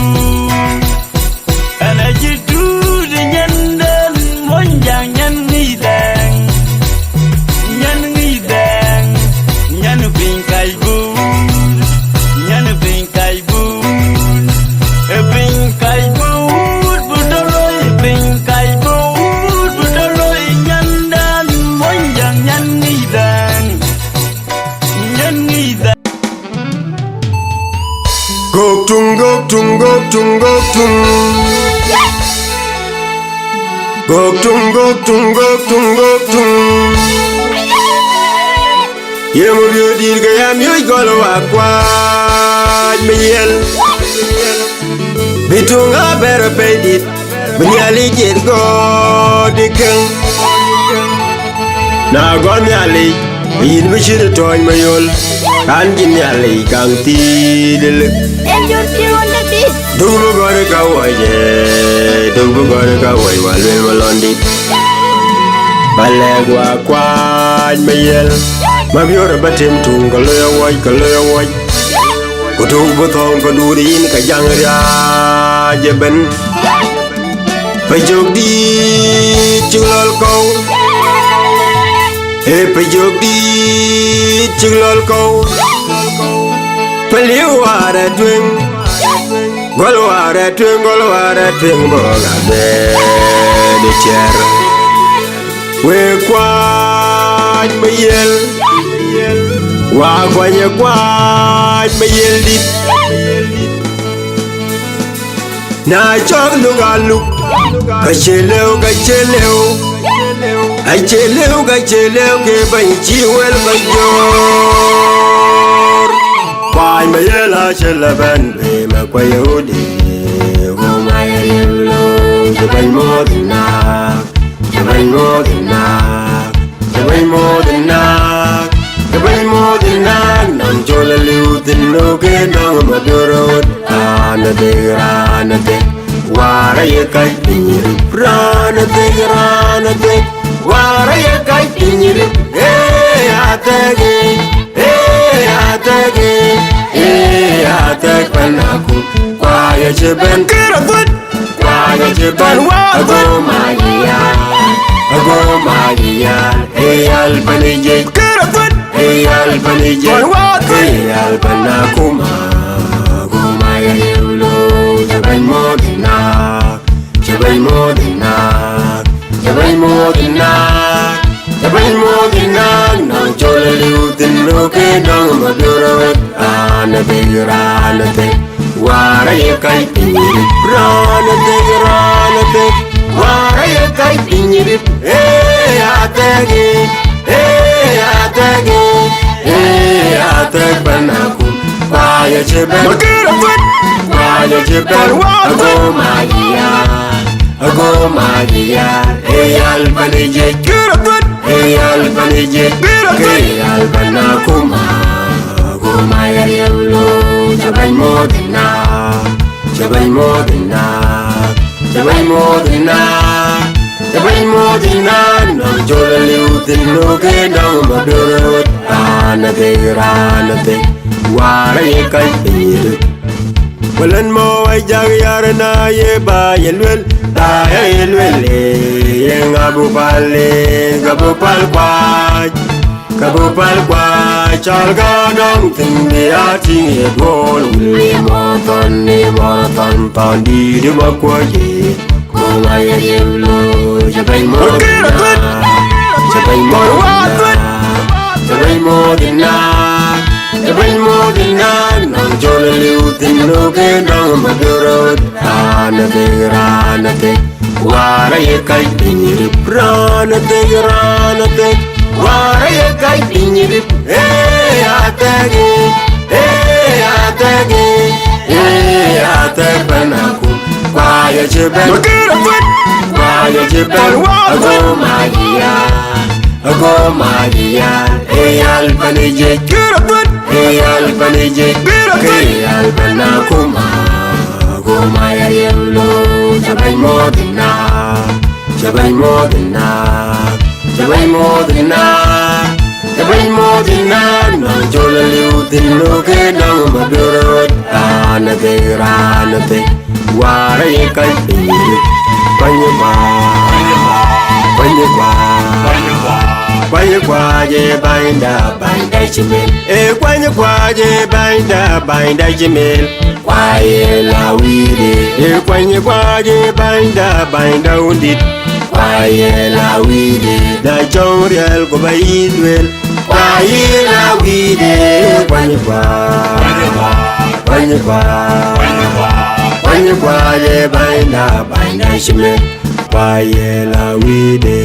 and I just do the yandan one young yan needang yanu pink I boo yanu pink I boo a pink I boo but a pink I boo but a yandan one young yan needang. Goktung, goktung, goktung, goktung. Goktung, goktung, goktung, goktung. Yemu biudir gayam yoy golo akwaj miyel. Bitunga bera pedit, binyali jit go dikeng. Na gon nyali, yin bishir toy mayol. Kanjin nyali kang tidil. Dubu gore kawai walwe malondi. Balegwa kwaj mayel. Mabior batem tung kaloya waj. Kutung butong kadurin kajang ria jeben. Pajok di chulol kau. Pajok di chulol kau. Peliwara twing. Golwara twing boga be de cher. We kwaj mayel. Wa kwanye kwaj mayel dit. Na chok lugaluk. Kacheleu Kacheleu ke banchi wel bayor. Kwaj mayela chelaban be makwayodi. Gomayelo jabay modina. Nam chola liutin loke nang madurot. Anate. Wara ye kai piniri. Ranate. wara ye kai tinyiri atege atek panaku kwa ye cheben kirafut kwa ye cheben ago magia albanije kirafut albanije alpanaku go maya yulo cheben modina nang chole liutin loke nang mabiurawet anate wara ye kai tinyiri ranate wara ye kai tinyiri atege panaku kwa ye cheben ago magia albanije kirafut albanije alpanaku go maya yulo chabai modina nang jole liutin loke nang mabiurawet anate wara ye kai tinyiri Walan mo ay jagyara na ye ba yelwel ta yelwel yeng abupal kwa chal ga dong ting de ati ye gol ni moton ton di makwaje ko ay yelo jabay modina nang jole liutin loke nang mabiurawet anate wara ye kai tinyiri ranate wara ye kai tinyiri atege panaku kwa ye cheben ago magia albanije kirafut albanije alpanaku go maya yulo chabai modina nang jole liutin loke nang mabiurawet anate wara ye kai tinyiri Kwanye kwaje binda chimel kwanye kwaje binda chimel kwaye lawide kwanye kwaje binda undit kwaye lawide da choriel ko bayidwel kwaye lawide kwanye kwaje binda chimel kwaye lawide